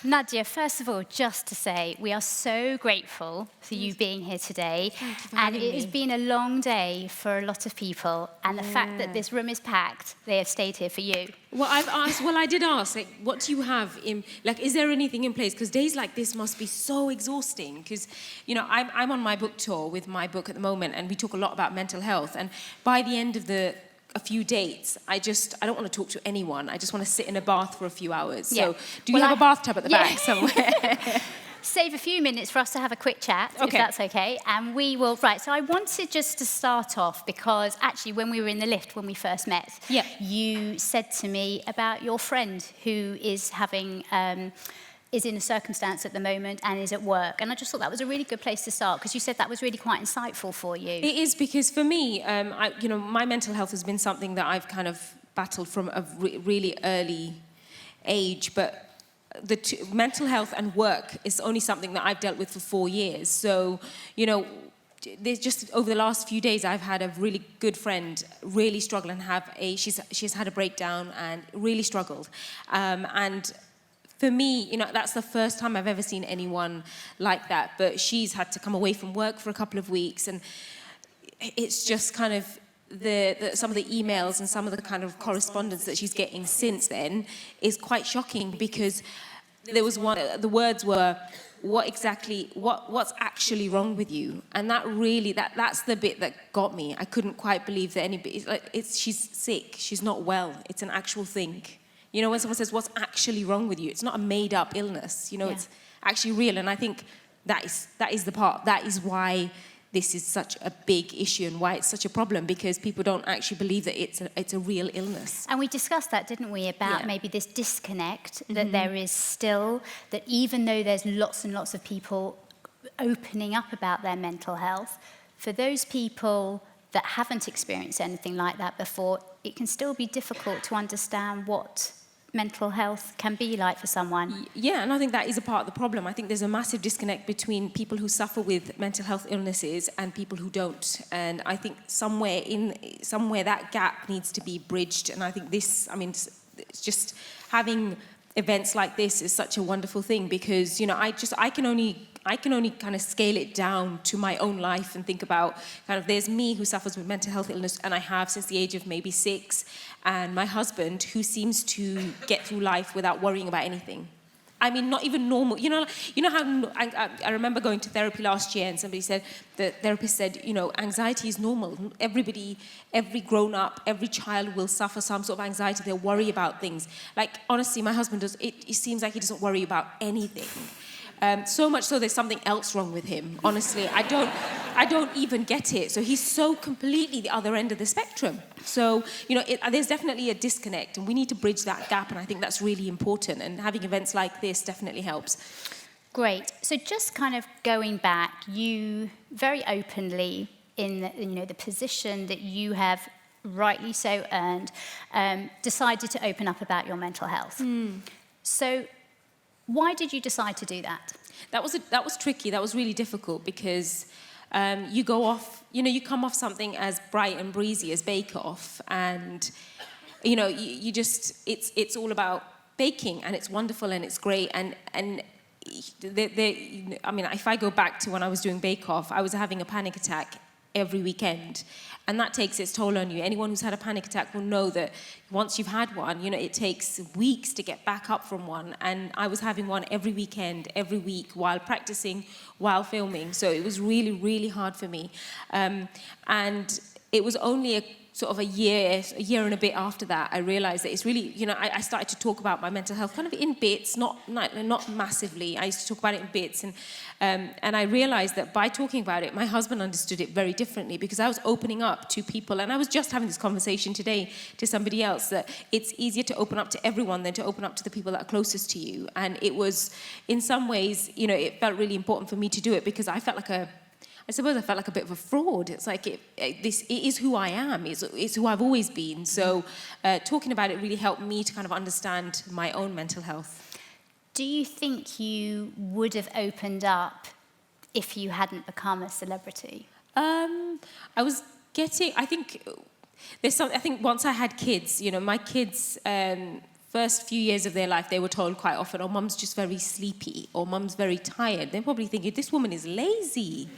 Nadiya, first of all, just to say, we are so grateful for you being here today. Thank you for And having it has me. been a long day for a lot of people. And the fact that Yeah. this room is packed, they have stayed here for you. Well, I did ask, like, what do you have in, like, is there anything in place? Because days like this must be so exhausting. Because, I'm on my book tour with my book at the moment, and we talk a lot about mental health. And by the end of a few dates, I don't want to talk to anyone. I just want to sit in a bath for a few hours. Yeah. So, do you have a bathtub at the back somewhere? Save a few minutes for us to have a quick chat, if Okay. that's okay. And we will, right, so I wanted just to start off because actually when we were in the lift when we first met, Yeah. you said to me about your friend who is having, is in a circumstance at the moment and is at work. And I just thought that was a really good place to start because you said that was really quite insightful for you. It is, because for me, my mental health has been something that I've kind of battled from a really early age, but mental health and work is only something that I've dealt with for 4 years. So, there's just over the last few days, I've had a really good friend really struggle and she's had a breakdown and really struggled. And for me, that's the first time I've ever seen anyone like that. But she's had to come away from work for a couple of weeks, and it's just kind of some of the emails and some of the kind of correspondence that she's getting since then is quite shocking, because there was the words were, what's actually wrong with you? And that really, that's the bit that got me. I couldn't quite believe that anybody, she's sick, she's not well, it's an actual thing. When someone says, what's actually wrong with you? It's not a made-up illness, It's actually real. And I think that is why this is such a big issue and why it's such a problem, because people don't actually believe that it's a real illness. And we discussed that, didn't we, about maybe this disconnect that there is still, that even though there's lots and lots of people opening up about their mental health, for those people that haven't experienced anything like that before, it can still be difficult to understand what mental health can be like for someone. Yeah, and I think that is a part of the problem. I think there's a massive disconnect between people who suffer with mental health illnesses and people who don't. And I think somewhere that gap needs to be bridged. And I think it's just having events like this is such a wonderful thing, because I can only kind of scale it down to my own life and think about kind of, there's me who suffers with mental health illness, and I have since the age of maybe 6, and my husband who seems to get through life without worrying about anything. I mean, not even normal. How I remember going to therapy last year, and the therapist said, anxiety is normal. Every grown-up, every child will suffer some sort of anxiety. They'll worry about things. Like, honestly, my husband does. It seems like he doesn't worry about anything. So much so there's something else wrong with him. Honestly, I don't even get it. So he's so completely the other end of the spectrum. So, there's definitely a disconnect, and we need to bridge that gap, and I think that's really important, and having events like this definitely helps. Great. So just kind of going back, you very openly, in the position that you have rightly so earned, decided to open up about your mental health. So why did you decide to do that? That was tricky. That was really difficult, because you go off, you come off something as bright and breezy as Bake Off, and you just, it's all about baking, and it's wonderful and it's great, and if I go back to when I was doing Bake Off, I was having a panic attack every weekend, and that takes its toll on you. Anyone who's had a panic attack will know that once you've had one, it takes weeks to get back up from one, and I was having one every weekend, every week, while practicing, while filming, so it was really, really hard for me. And it was only a year and a bit after that, I realized that it's really, I started to talk about my mental health kind of in bits, not massively. I used to talk about it in bits, and I realized that by talking about it, my husband understood it very differently, because I was opening up to people, and I was just having this conversation today to somebody else, that it's easier to open up to everyone than to open up to the people that are closest to you. And it was, in some ways, it felt really important for me to do it, because I felt like a bit of a fraud. It's like, it is who I am. It's who I've always been. So talking about it really helped me to kind of understand my own mental health. Do you think you would have opened up if you hadn't become a celebrity? I think once I had kids, my kids, first few years of their life, they were told quite often, oh, mum's just very sleepy, or mum's very tired. They're probably thinking, this woman is lazy.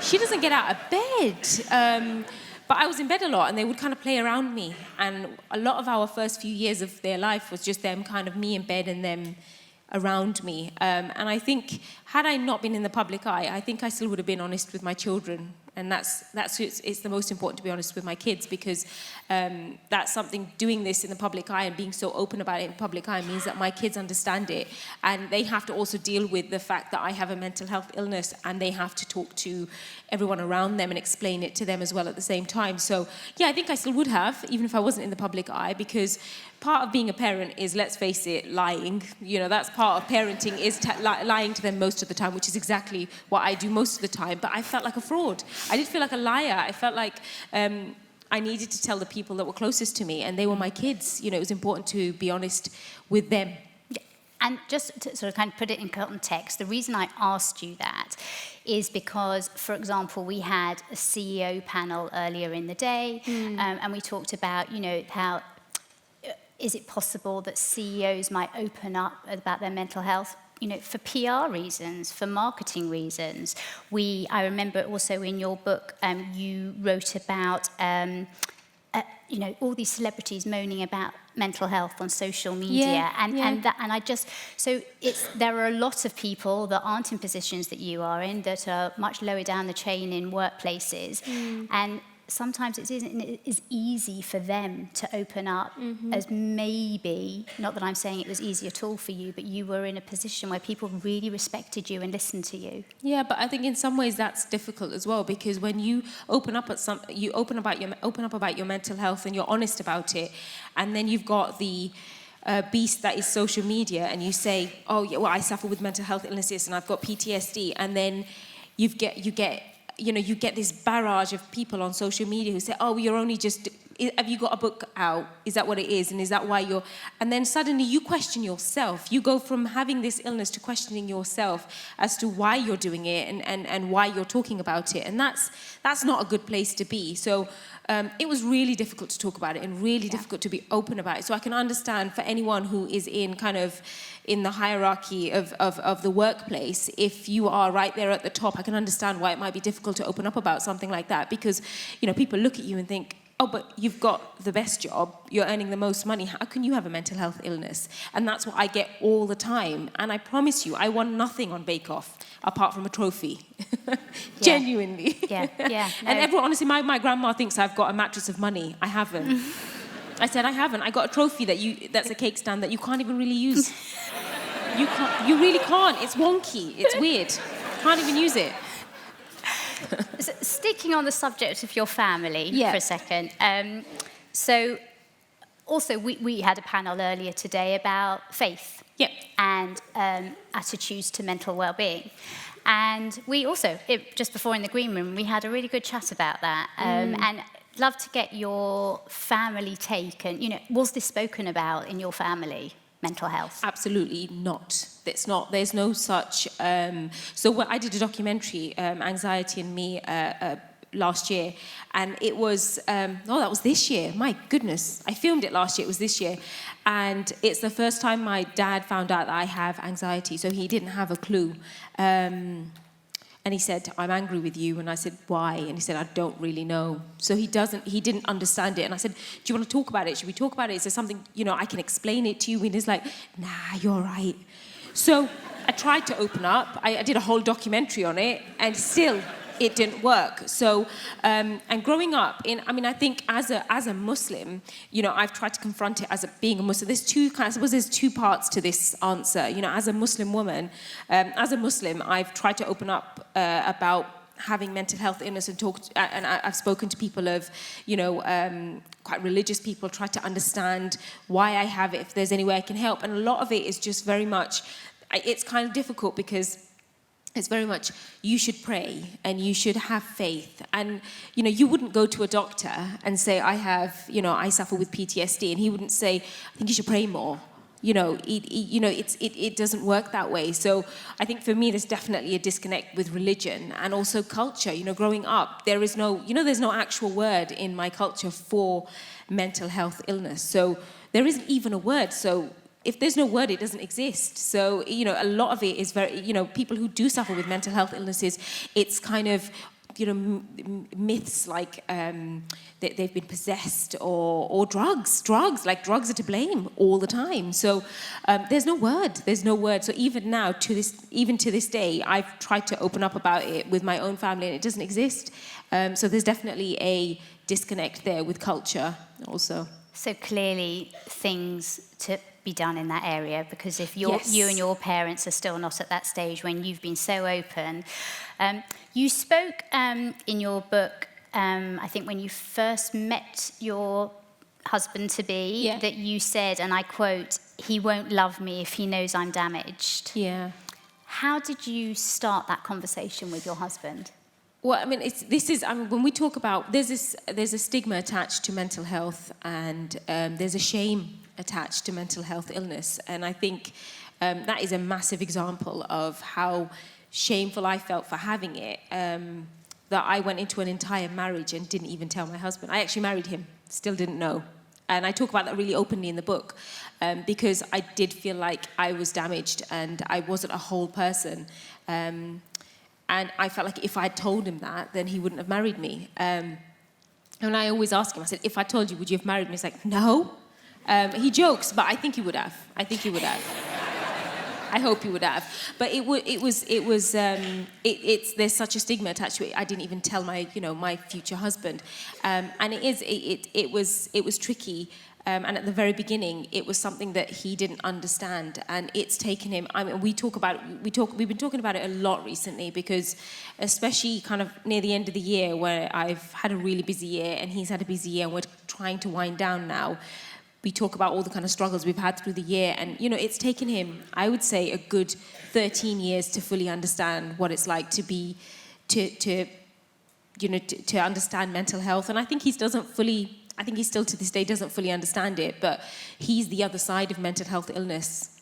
She doesn't get out of bed. But I was in bed a lot, and they would kind of play around me. And a lot of our first few years of their life was just them, kind of me in bed and them around me. And I think, had I not been in the public eye, I think I still would have been honest with my children. And it's the most important, to be honest with my kids, because that's something, doing this in the public eye and being so open about it in the public eye means that my kids understand it. And they have to also deal with the fact that I have a mental health illness, and they have to talk to everyone around them and explain it to them as well at the same time. So, yeah, I think I still would have, even if I wasn't in the public eye, because part of being a parent is, let's face it, lying. You know, that's part of parenting, is lying to them most of the time, which is exactly what I do most of the time. But I felt like a fraud. I did feel like a liar. I felt like I needed to tell the people that were closest to me, and they were my kids. You know, it was important to be honest with them. Yeah. And just to sort of kind of put it in context, the reason I asked you that is because, for example, we had a CEO panel earlier in the day, and we talked about, you know, how is it possible that CEOs might open up about their mental health, you know, for PR reasons, for marketing reasons. I remember also in your book, you wrote about, you know, all these celebrities moaning about mental health on social media, there are a lot of people that aren't in positions that you are in, that are much lower down the chain in workplaces, and sometimes it isn't as easy for them to open up as maybe, not that I'm saying it was easy at all for you, but you were in a position where people really respected you and listened to you. Yeah, but I think in some ways that's difficult as well, because when you open up about your mental health and you're honest about it, and then you've got the beast that is social media, and you say, oh yeah, well, I suffer with mental health illnesses and I've got PTSD, and then you get this barrage of people on social media who say, oh, you're only just, have you got a book out? Is that what it is? And is that why you're... And then suddenly you question yourself. You go from having this illness to questioning yourself as to why you're doing it and why you're talking about it. And that's not a good place to be. So it was really difficult to talk about it, and really difficult to be open about it. So I can understand, for anyone who is in the hierarchy of the workplace, if you are right there at the top, I can understand why it might be difficult to open up about something like that, because, you know, people look at you and think, oh, but you've got the best job, you're earning the most money, how can you have a mental health illness? And that's what I get all the time. And I promise you, I won nothing on Bake Off apart from a trophy. Genuinely. Yeah. No. And everyone, honestly, my grandma thinks I've got a mattress of money. I haven't. I said, I haven't. I got a trophy that's a cake stand that you can't even really use. You really can't. It's wonky. It's weird. Can't even use it. So, sticking on the subject of your family for a second. So, also, we had a panel earlier today about faith and attitudes to mental well-being. And we also, just before in the green room, we had a really good chat about that. And love to get your family take. And, you know, was this spoken about in your family? Mental health? Absolutely not. It's not. There's no such. So I did a documentary, Anxiety and Me, last year, and it was. That was this year. My goodness, I filmed it last year. It was this year, and it's the first time my dad found out that I have anxiety. So he didn't have a clue. And he said, I'm angry with you. And I said, why? And he said, I don't really know. So he didn't understand it. And I said, do you want to talk about it? Should we talk about it? Is there something, you know, I can explain it to you? And he's like, nah, you're right. So I tried to open up. I did a whole documentary on it, and still it didn't work. So, and growing up I think as a Muslim, you know, I've tried to confront it as being a Muslim. I suppose there's two parts to this answer. You know, as a Muslim woman, as a Muslim, I've tried to open up about having mental health illness and I've spoken to people of, you know, quite religious people, tried to understand why I have it, if there's any way I can help. And a lot of it is just very much, it's kind of difficult because it's very much, you should pray and you should have faith. And, you know, you wouldn't go to a doctor and say, I suffer with PTSD. And he wouldn't say, I think you should pray more. You know, it doesn't work that way. So I think for me, there's definitely a disconnect with religion and also culture. You know, growing up, there's no actual word in my culture for mental health illness. So there isn't even a word. So if there's no word, it doesn't exist. So, a lot of it is very, people who do suffer with mental health illnesses, it's kind of, myths like that they've been possessed or drugs are to blame all the time. So there's no word. So even now, to this day, I've tried to open up about it with my own family, and it doesn't exist. So there's definitely a disconnect there with culture also. So clearly things to be done in that area, because if you and your parents are still not at that stage when you've been so open. You spoke in your book, I think when you first met your husband-to-be, that you said, and I quote, "He won't love me if he knows I'm damaged." Yeah. How did you start that conversation with your husband? Well, I mean, when we talk about, there's a stigma attached to mental health, and there's a shame attached to mental health illness. And I think that is a massive example of how shameful I felt for having it, that I went into an entire marriage and didn't even tell my husband. I actually married him, still didn't know. And I talk about that really openly in the book, because I did feel like I was damaged and I wasn't a whole person. And I felt like if I had told him that, then he wouldn't have married me. And I always ask him, I said, "If I told you, would you have married me?" He's like, "No." He jokes, but I think he would have. I hope he would have. But there's such a stigma attached to it. I didn't even tell my future husband. And it was tricky. And at the very beginning, it was something that he didn't understand, and it's taken him. I mean, we've been talking about it a lot recently, because especially kind of near the end of the year, where I've had a really busy year and he's had a busy year, and we're trying to wind down now. We talk about all the kind of struggles we've had through the year, and it's taken him, I would say, a good 13 years to fully understand what it's like to understand mental health. And I think he still to this day doesn't fully understand it, but he's the other side of mental health illness.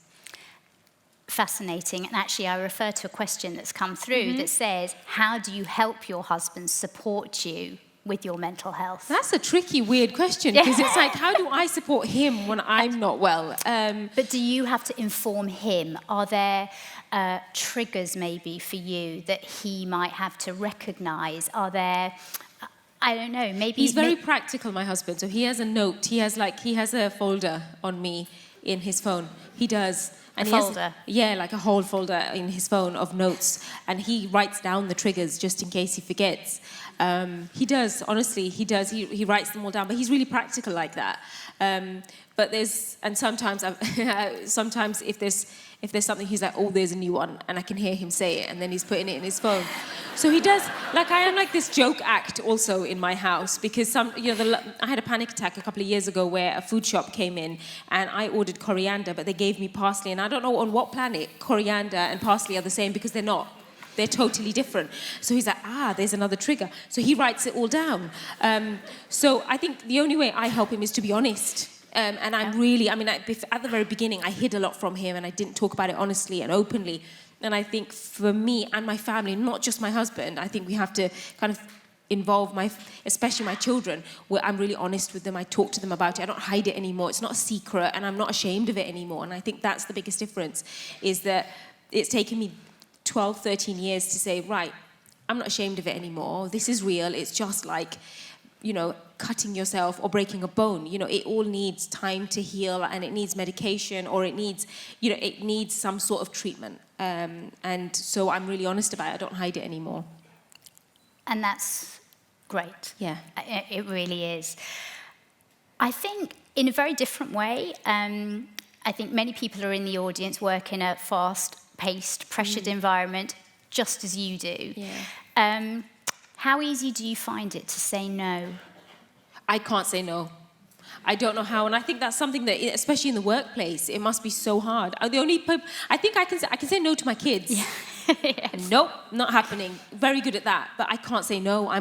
Fascinating. And actually, I refer to a question that's come through that says, how do you help your husband support you with your mental health? That's a tricky, weird question, because it's like, how do I support him when I'm not well? But do you have to inform him? Are there triggers maybe for you that he might have to recognise? Are there... I don't know, maybe... He's very practical, my husband. So he has a note. He has a folder on me in his phone. He does. And a folder? Like a whole folder in his phone of notes. And he writes down the triggers just in case he forgets. He does, honestly, he does. He writes them all down. But he's really practical like that. But sometimes if there's something, he's like, "Oh, there's a new one," and I can hear him say it, and then he's putting it in his phone. So he does, I am like this joke act also in my house, because I had a panic attack a couple of years ago where a food shop came in, and I ordered coriander, but they gave me parsley, and I don't know on what planet coriander and parsley are the same, because they're not. They're totally different. So he's like, there's another trigger. So he writes it all down. So I think the only way I help him is to be honest. And I'm really, at the very beginning, I hid a lot from him, and I didn't talk about it honestly and openly. And I think for me and my family, not just my husband, I think we have to kind of involve especially my children, where I'm really honest with them. I talk to them about it. I don't hide it anymore. It's not a secret, and I'm not ashamed of it anymore. And I think that's the biggest difference, is that it's taken me 12, 13 years to say, right, I'm not ashamed of it anymore. This is real. It's just like, cutting yourself or breaking a bone. It all needs time to heal, and it needs medication, or it needs some sort of treatment. And so I'm really honest about it. I don't hide it anymore. And that's great. Yeah. It really is. I think in a very different way, I think many people are in the audience work in a fast-paced, pressured environment, just as you do. Yeah. How easy do you find it to say no? I can't say no. I don't know how, and I think that's something that, especially in the workplace, it must be so hard. I think I can say no to my kids. Yeah. Yes. Nope, not happening. Very good at that, but I can't say no.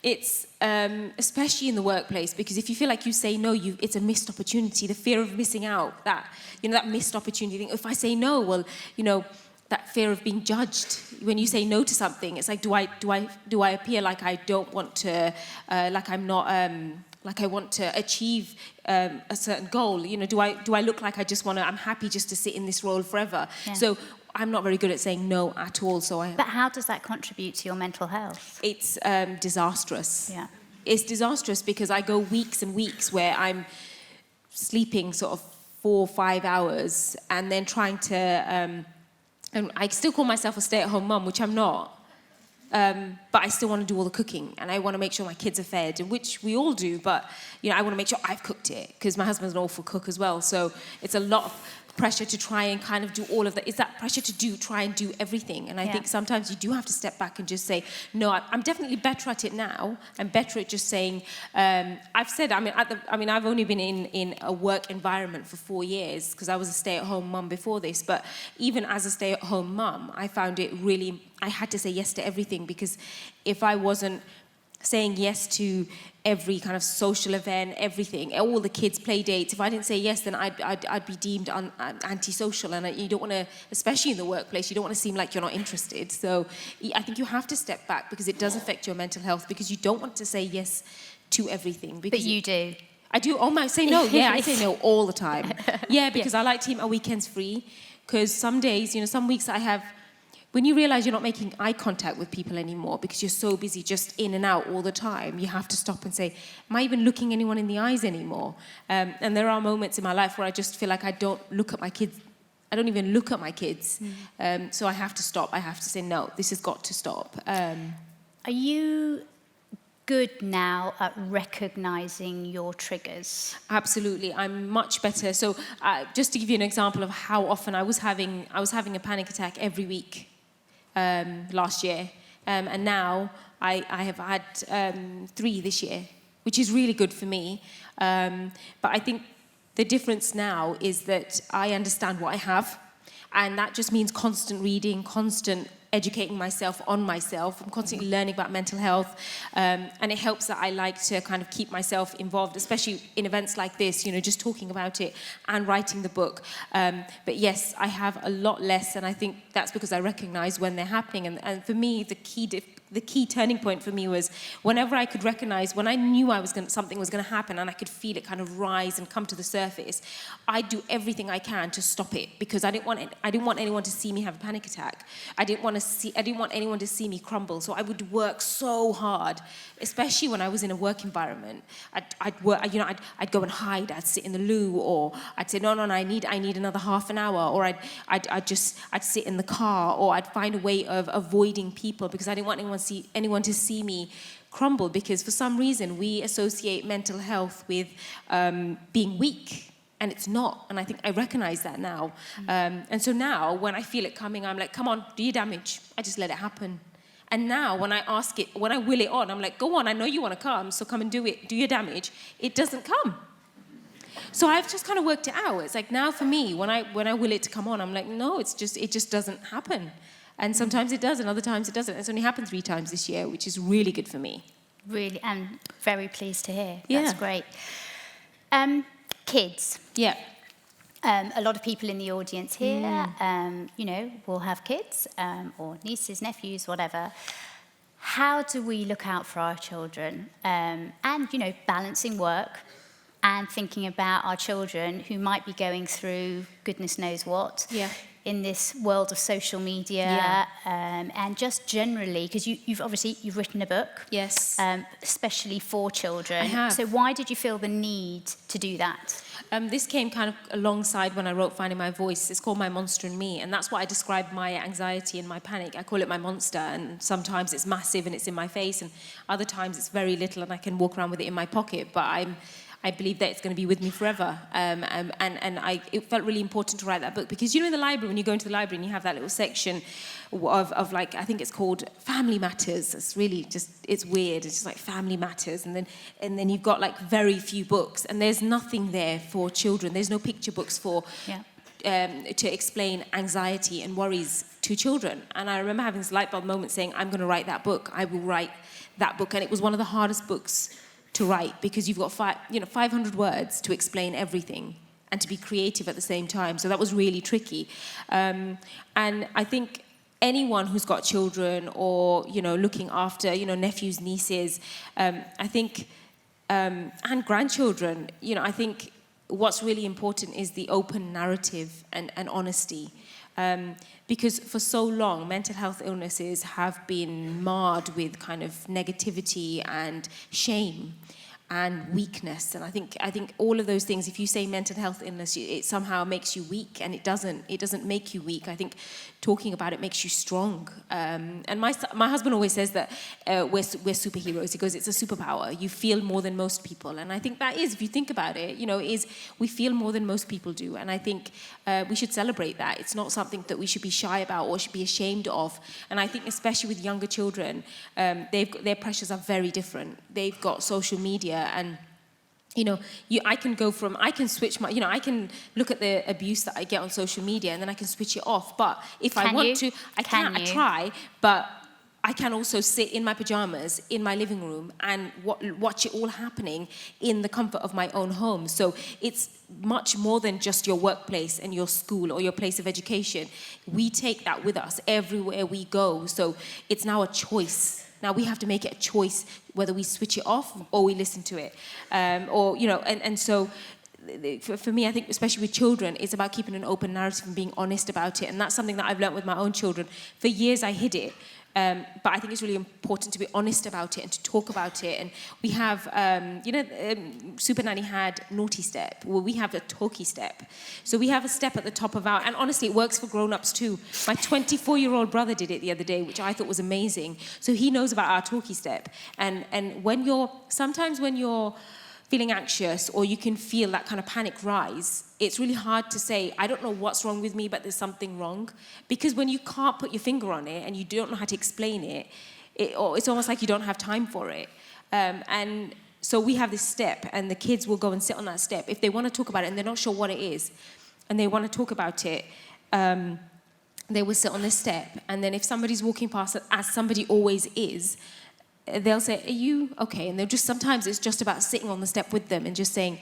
It's especially in the workplace, because if you feel like you say no, it's a missed opportunity. The fear of missing out, that missed opportunity. If I say no, well, that fear of being judged. When you say no to something, it's like, do I appear like I don't want to, like I'm not like I want to achieve a certain goal. You know, do I look like I just want to? I'm happy just to sit in this role forever. Yeah. So I'm not very good at saying no at all. But how does that contribute to your mental health? It's disastrous. Yeah. It's disastrous because I go weeks and weeks where I'm sleeping sort of 4 or 5 hours and then trying to, and I still call myself a stay-at-home mum, which I'm not. But I still want to do all the cooking, and I want to make sure my kids are fed, which we all do, but you know, I want to make sure I've cooked it, because my husband's an awful cook as well, so it's a lot of pressure to try and kind of do all of that. It's that pressure to try and do everything, and I think sometimes you do have to step back and just say, no, I'm definitely better at it now. I'm better at just saying, I've said, I've only been in a work environment for 4 years, because I was a stay-at-home mum before this, but even as a stay-at-home mum, I found it really, I had to say yes to everything, because if I wasn't saying yes to every kind of social event, everything, all the kids' play dates, if I didn't say yes, then I'd be deemed antisocial, and you don't want to, especially in the workplace, you don't want to seem like you're not interested. So I think you have to step back, because it does affect your mental health, because you don't want to say yes to everything. But you do. I do. Oh, I say no. Yeah, I say no all the time. Yeah, because I like to keep my weekends free, because some days, you know, some weeks I have, when you realize you're not making eye contact with people anymore because you're so busy just in and out all the time, you have to stop and say, am I even looking anyone in the eyes anymore? And there are moments in my life where I just feel like I don't look at my kids. I don't even look at my kids. So I have to stop. I have to say, no, this has got to stop. Are you good now at recognizing your triggers? Absolutely, I'm much better. So just to give you an example of how often I was having a panic attack every week last year, and now I have had 3 this year, which is really good for me. But I think the difference now is that I understand what I have, and that just means constant reading, constant educating myself on myself. I'm constantly learning about mental health, and it helps that I like to kind of keep myself involved, especially in events like this, you know, just talking about it and writing the book. But yes, I have a lot less, and I think that's because I recognize when they're happening. And for me, the key turning point for me was whenever I could recognize, when I knew something was going to happen and I could feel it kind of rise and come to the surface, I'd do everything I can to stop it, because I didn't want anyone to see me have a panic attack. I didn't want anyone to see me crumble. So I would work so hard, especially when I was in a work environment. I'd go and hide. I'd sit in the loo, or I'd say, no, I need another half an hour, or I'd sit in the car, or I'd find a way of avoiding people, because I didn't want anyone to see me crumble, because for some reason we associate mental health with being weak. And it's not, and I think I recognize that now. And so now, when I feel it coming, I'm like, come on, do your damage. I just let it happen. And now, when I will it on, I'm like, go on, I know you want to come, so come and do it, do your damage. It doesn't come. So I've just kind of worked it out. It's like, now for me, when I will it to come on, I'm like, no, it just doesn't happen. And sometimes it does, and other times it doesn't. It's only happened 3 times this year, which is really good for me. Really, and very pleased to hear. Yeah. That's great. Kids. Yeah. A lot of people in the audience here, will have kids, or nieces, nephews, whatever. How do we look out for our children? And, balancing work and thinking about our children who might be going through goodness knows what in this world of social media, and just generally, because you've written a book. Yes. Especially for children. I have. So why did you feel the need to do that? This came kind of alongside when I wrote Finding My Voice. It's called My Monster and Me, and that's what I describe my anxiety and my panic. I call it my monster, and sometimes it's massive and it's in my face, and other times it's very little and I can walk around with it in my pocket, but I believe that it's going to be with me forever. It felt really important to write that book, because in the library, when you go into the library and you have that little section of like, I think it's called Family Matters. It's really just, it's weird. It's just like Family Matters. And then you've got like very few books, and there's nothing there for children. There's no picture books to explain anxiety and worries to children. And I remember having this light bulb moment saying, I'm going to write that book. I will write that book. And it was one of the hardest books to write, because you've got 500 words to explain everything and to be creative at the same time. So that was really tricky. And I think anyone who's got children, or looking after nephews, nieces, I think and grandchildren. You know, I think what's really important is the open narrative and honesty. Because for so long, mental health illnesses have been marred with kind of negativity and shame and weakness. And I think all of those things, if you say mental health illness, it somehow makes you weak, and it doesn't make you weak. I think talking about it makes you strong. And my husband always says that we're superheroes. He goes, it's a superpower. You feel more than most people. And I think that is, if you think about it, you know, we feel more than most people do. And I think we should celebrate that. It's not something that we should be shy about or should be ashamed of. And I think especially with younger children, their pressures are very different. They've got social media, and you know, I can switch my, you know, I can look at the abuse that I get on social media, and then I can switch it off. But if I want to, I try, but I can also sit in my pajamas in my living room and watch it all happening in the comfort of my own home. So it's much more than just your workplace and your school or your place of education. We take that with us everywhere we go. So it's now a choice. Now we have to make it a choice whether we switch it off or we listen to it. Or, you know, and so for me, I think especially with children, it's about keeping an open narrative and being honest about it. And that's something that I've learned with my own children. For years I hid it. But I think it's really important to be honest about it and to talk about it. And we have, Super Nanny had Naughty Step. Well, we have a Talky Step. So we have a step at the top of our, and honestly, it works for grown-ups too. My 24-year-old brother did it the other day, which I thought was amazing. So he knows about our Talky Step. And sometimes when you're feeling anxious, or you can feel that kind of panic rise, it's really hard to say, I don't know what's wrong with me, but there's something wrong. Because when you can't put your finger on it and you don't know how to explain it, it's almost like you don't have time for it. And so we have this step, and the kids will go and sit on that step. If they want to talk about it and they're not sure what it is, and they want to talk about it, they will sit on this step. And then if somebody's walking past, as somebody always is, they'll say, are you okay? And sometimes it's just about sitting on the step with them and just saying,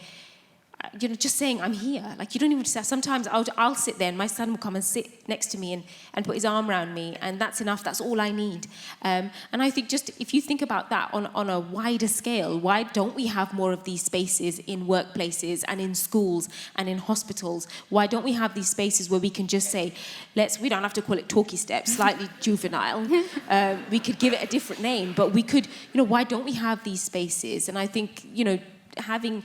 I'm here. Like, you don't even say, sometimes I'll sit there and my son will come and sit next to me and put his arm around me, and that's enough, that's all I need. And I think just, if you think about that on a wider scale, why don't we have more of these spaces in workplaces and in schools and in hospitals? Why don't we have these spaces where we can just say, we don't have to call it Talky Step, slightly juvenile. We could give it a different name, but we could, why don't we have these spaces? And I think, having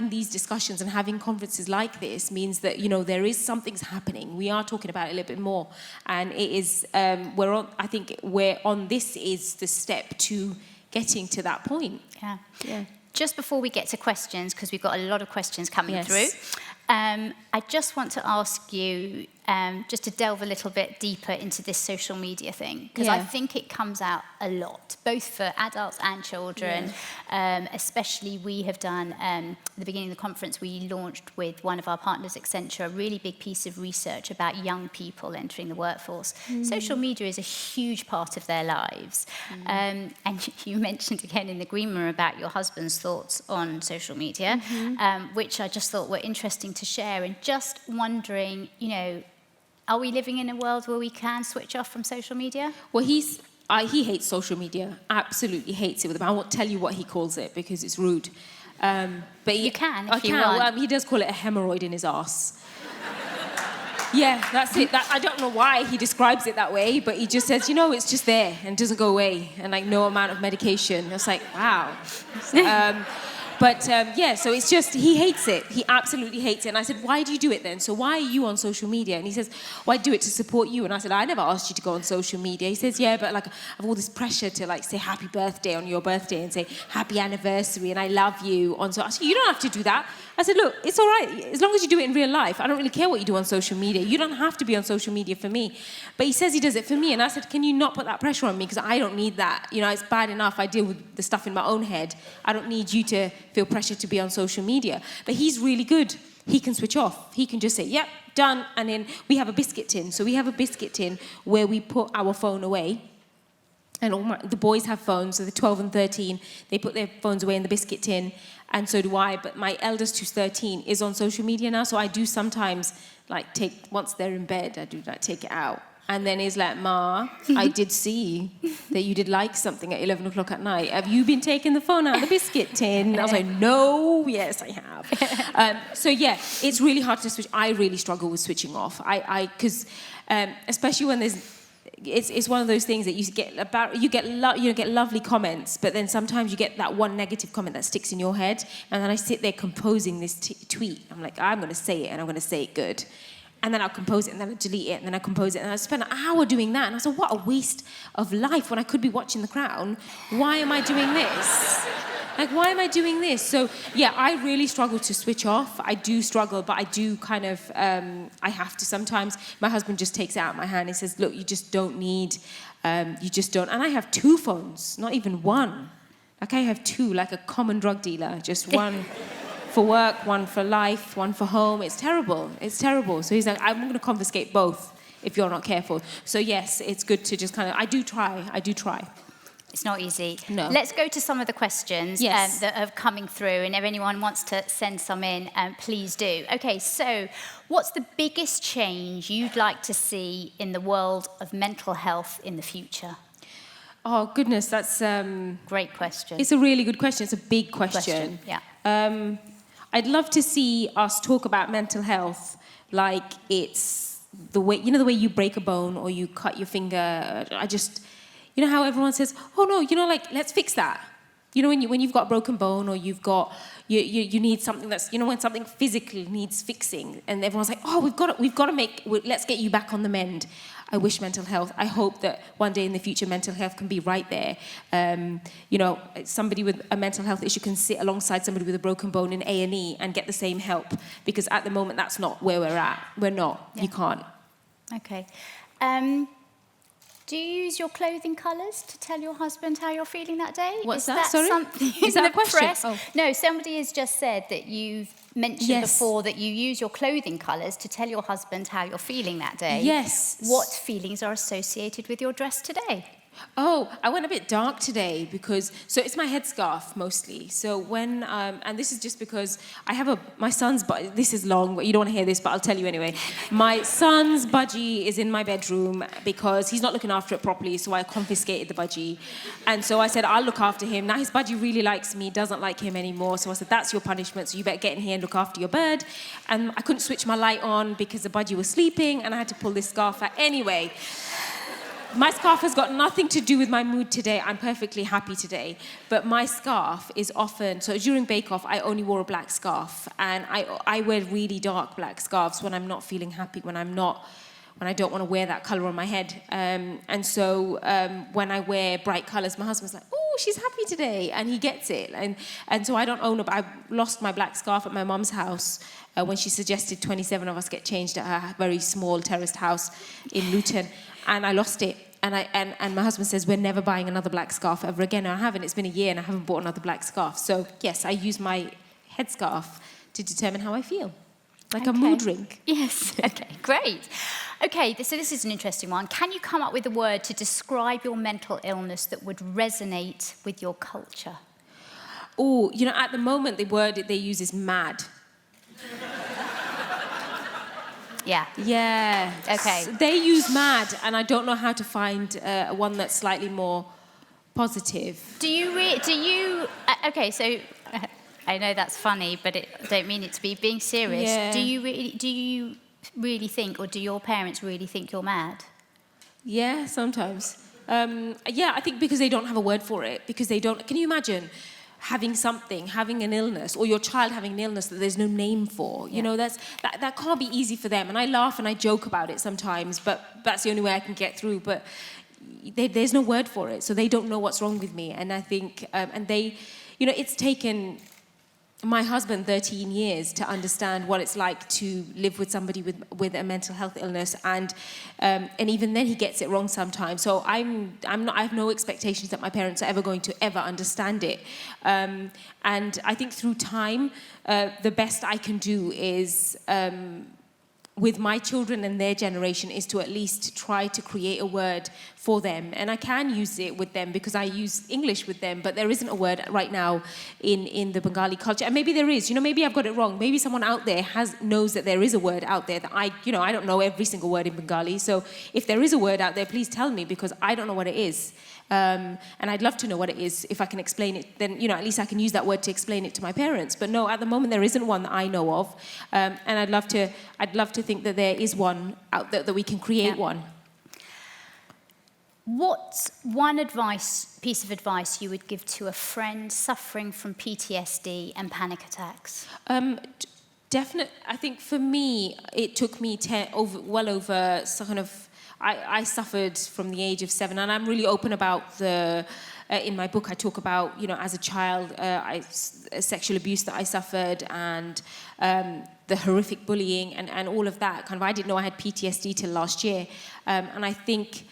these discussions and having conferences like this means that there is something's happening. We are talking about it a little bit more, and it is this is the step to getting to that point. Yeah. Just before we get to questions, because we've got a lot of questions coming through, I just want to ask you just to delve a little bit deeper into this social media thing, because I think it comes out a lot, both for adults and children. Especially, we have done, at the beginning of the conference, we launched with one of our partners, Accenture, a really big piece of research about young people entering the workforce. Social media is a huge part of their lives. And you mentioned again in the green room about your husband's thoughts on social media, which I just thought were interesting to share, and just wondering, are we living in a world where we can switch off from social media? Well, he hates social media, absolutely hates it. I won't tell you what he calls it because it's rude. But you can if you want. Well, he does call it a hemorrhoid in his arse. Yeah, that's it. I don't know why he describes it that way, but he just says, it's just there and doesn't go away, and like no amount of medication. It's like, wow. So it's just, he hates it. He absolutely hates it. And I said, why do you do it then? So why are you on social media? And he says, well, I do it to support you. And I said, I never asked you to go on social media. He says, yeah, but like I have all this pressure to like say happy birthday on your birthday and say happy anniversary and I love you on social. I said, you don't have to do that. I said, look, it's all right. As long as you do it in real life, I don't really care what you do on social media. You don't have to be on social media for me. But he says he does it for me. And I said, can you not put that pressure on me? Because I don't need that. It's bad enough. I deal with the stuff in my own head. I don't need you to feel pressure to be on social media. But he's really good. He can switch off. He can just say, yep, done. And then we have a biscuit tin. So we have a biscuit tin where we put our phone away. And the boys have phones, so they're 12 and 13. They put their phones away in the biscuit tin, and so do I. But my eldest, who's 13, is on social media now, so I do sometimes, once they're in bed, I do take it out And then he's like, Ma, I did see that you did like something at 11 o'clock at night. Have you been taking the phone out of the biscuit tin? I was like, no, yes, I have. So yeah, it's really hard to switch. I really struggle with switching off. Because especially when it's one of those things that you get lovely comments, but then sometimes you get that one negative comment that sticks in your head, and then I sit there composing this tweet. I'm like, I'm going to say it, and I'm going to say it good. And then I'll compose it, and then I'll delete it, and then I compose it, and I spend an hour doing that. And I said, what a waste of life when I could be watching The Crown. Why am I doing this? Like, why am I doing this? So, yeah, I really struggle to switch off. I do struggle, but I do kind of, I have to sometimes. My husband just takes it out of my hand. He says, look, you just don't need, you just don't. And I have 2 phones, not even one. Like, I have 2, like a common drug dealer, just one for work, one for life, one for home. It's terrible. It's terrible. So he's like, I'm going to confiscate both if you're not careful. So yes, it's good to just kind of, I do try. It's not easy. No. Let's go to some of the questions Yes. that are coming through, and if anyone wants to send some in, please do. Okay, so what's the biggest change you'd like to see in the world of mental health in the future? Oh, goodness, that's... Great question. It's a really good question. It's a big question. Yeah. I'd love to see us talk about mental health like it's the way, the way you break a bone or you cut your finger. You know how everyone says, oh no, like, let's fix that. You know, when you've got a broken bone or you've got, you need something that's, when something physically needs fixing, and everyone's like, oh, we've got to let's get you back on the mend. I wish mental health, I hope that one day in the future mental health can be right there. Somebody with a mental health issue can sit alongside somebody with a broken bone in A&E and get the same help, because at the moment that's not where we're at. We're not. Yeah. You can't. Okay. Do you use your clothing colours to tell your husband how you're feeling that day? What's that? Sorry? Is that a question? Press? Oh. No, somebody has just said that you've mentioned before that you use your clothing colours to tell your husband how you're feeling that day. Yes. What feelings are associated with your dress today? Oh, I went a bit dark today so it's my headscarf mostly. So when, and this is just because I have my son's, this is long, but you don't want to hear this, but I'll tell you anyway. My son's budgie is in my bedroom because he's not looking after it properly, so I confiscated the budgie. And so I said, I'll look after him. Now his budgie really likes me, doesn't like him anymore. So I said, that's your punishment, so you better get in here and look after your bird. And I couldn't switch my light on because the budgie was sleeping, and I had to pull this scarf out. Anyway, my scarf has got nothing to do with my mood today. I'm perfectly happy today. But my scarf is often... So during Bake Off, I only wore a black scarf. And I wear really dark black scarves when I'm not feeling happy, when I don't want to wear that colour on my head. And so when I wear bright colours, my husband's like, oh, she's happy today. And he gets it. And so I don't own it, but I lost my black scarf at my mum's house when she suggested 27 of us get changed at her very small terraced house in Luton. And I lost it. And my husband says, we're never buying another black scarf ever again. And I haven't. It's been a year and I haven't bought another black scarf. So, yes, I use my headscarf to determine how I feel. Like a mood ring. Yes. Okay, great. Okay, so this is an interesting one. Can you come up with a word to describe your mental illness that would resonate with your culture? Oh, at the moment, the word they use is mad. Yeah. Yeah. Okay. They use mad, and I don't know how to find one that's slightly more positive. Do you? Okay, so I know that's funny, but I don't mean it to be being serious. Yeah. Do you really think, or do your parents really think you're mad? Yeah, sometimes. I think because they don't have a word for it. Because they don't. Can you imagine having an illness, or your child having an illness that there's no name for? That can't be easy for them. And I laugh and I joke about it sometimes, but that's the only way I can get through. But there's no word for it, so they don't know what's wrong with me. And I think, it's taken my husband 13 years to understand what it's like to live with somebody with a mental health illness, and even then he gets it wrong sometimes. So I have no expectations that my parents are ever going to ever understand it. And I think through time, the best I can do is with my children and their generation is to at least try to create a word for them. And I can use it with them because I use English with them, but there isn't a word right now in the Bengali culture. And maybe there is, maybe I've got it wrong. Maybe someone out there knows that there is a word out there that I don't know every single word in Bengali. So if there is a word out there, please tell me, because I don't know what it is. And I'd love to know what it is. If I can explain it, then at least I can use that word to explain it to my parents. But no, at the moment there isn't one that I know of, and I'd love to think that there is one out there, that we can create one. What's one piece of advice you would give to a friend suffering from PTSD and panic attacks? Definitely, I think for me, it took me well over kind of. I suffered from the age of 7, and I'm really open about in my book I talk about, as a child, sexual abuse that I suffered, and the horrific bullying and all of that. Kind of, I didn't know I had PTSD till last year. And I think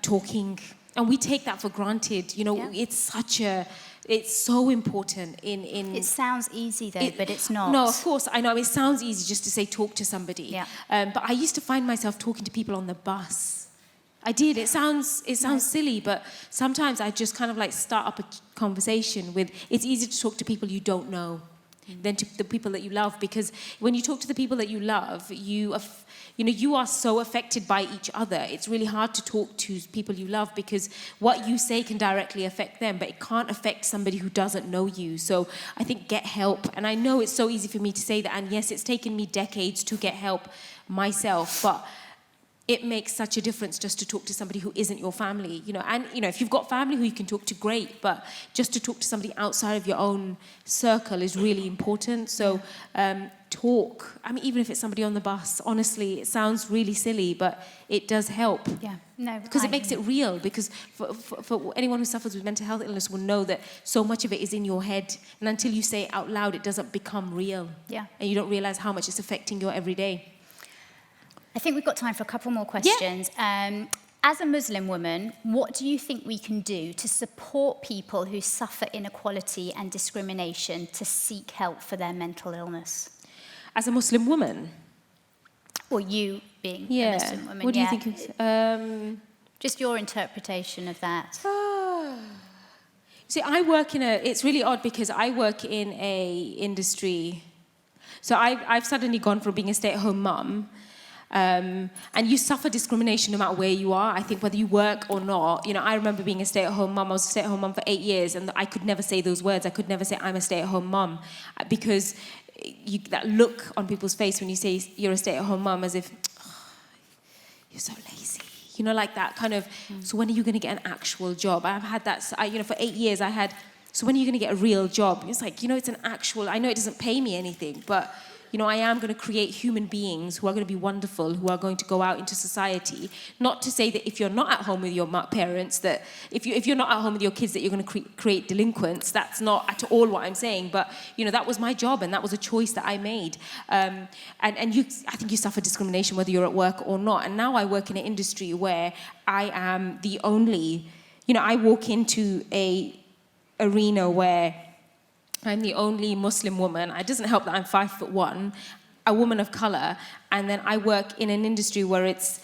talking, and we take that for granted, it's so important in... It sounds easy though, but it's not. No, of course, I know. It sounds easy just to say talk to somebody. Yeah. But I used to find myself talking to people on the bus. I did. It sounds silly, but sometimes I just kind of like start up a conversation with... It's easy to talk to people you don't know than to the people that you love, because when you talk to the people that you love, you are so affected by each other. It's really hard to talk to people you love because what you say can directly affect them, but it can't affect somebody who doesn't know you. So I think get help. And I know it's so easy for me to say that, and yes, it's taken me decades to get help myself, but it makes such a difference just to talk to somebody who isn't your family, and if you've got family who you can talk to, great, but just to talk to somebody outside of your own circle is really important. So talk. I mean, even if it's somebody on the bus, honestly, it sounds really silly, but it does help. Yeah, no, because it makes it real. Because for anyone who suffers with mental health illness will know that so much of it is in your head, and until you say it out loud, it doesn't become real. Yeah, and you don't realize how much it's affecting your everyday. I think we've got time for a couple more questions. Yeah. As a Muslim woman, what do you think we can do to support people who suffer inequality and discrimination to seek help for their mental illness? As a Muslim woman? Or you being a Muslim woman. What do you think? Just your interpretation of that. See, I work it's really odd because I work in a industry. So I've suddenly gone from being a stay-at-home mum. And you suffer discrimination no matter where you are. I think whether you work or not. I remember being a stay-at-home mum. I was a stay-at-home mum for 8 years, and I could never say those words. I could never say I'm a stay-at-home mum, because that look on people's face when you say you're a stay-at-home mum, as if you're so lazy. Like that kind of. So when are you going to get an actual job? I've had that. For 8 years I had. So when are you going to get a real job? It's like it's an actual. I know it doesn't pay me anything, but. I am going to create human beings who are going to be wonderful, who are going to go out into society. Not to say that if you're not at home with your parents, that if you're not at home with your kids, that you're going to create delinquents. That's not at all what I'm saying. But, that was my job, and that was a choice that I made. I think you suffer discrimination whether you're at work or not. And now I work in an industry where I am the only... I walk into a arena where... I'm the only Muslim woman. It doesn't help that I'm 5'1", a woman of color, and then I work in an industry where it's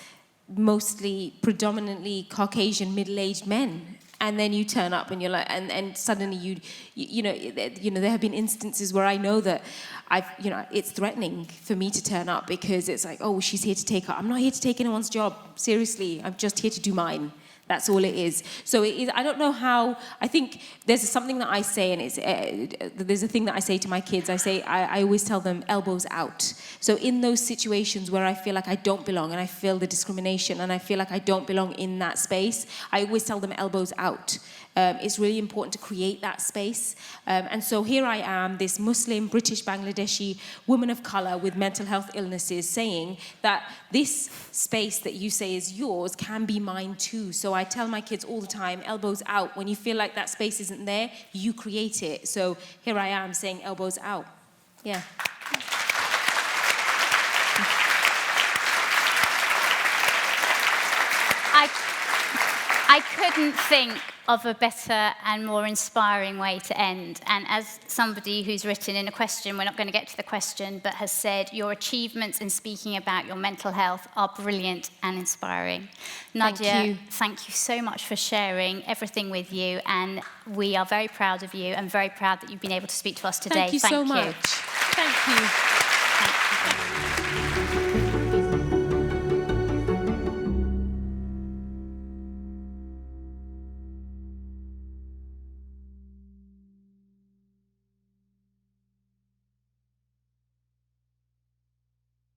mostly predominantly Caucasian middle-aged men. And then you turn up and you're like, and suddenly there have been instances where I know that it's threatening for me to turn up, because it's like, oh, she's here to take her. I'm not here to take anyone's job. Seriously, I'm just here to do mine. That's all it is. So it is, I don't know how. I think there's something that I say, and there's a thing that I say to my kids. I always tell them elbows out. So in those situations where I feel like I don't belong, and I feel the discrimination, and I feel like I don't belong in that space, I always tell them elbows out. It's really important to create that space. And so here I am, this Muslim, British, Bangladeshi woman of color with mental health illnesses, saying that this space that you say is yours can be mine too. So I tell my kids all the time, elbows out. When you feel like that space isn't there, you create it. So here I am saying elbows out. Yeah. I couldn't think of a better and more inspiring way to end. And as somebody who's written in a question, we're not going to get to the question, but has said your achievements in speaking about your mental health are brilliant and inspiring. Nadiya, thank you so much for sharing everything with you, and we are very proud of you and very proud that you've been able to speak to us today. Thank you so much. Thank you.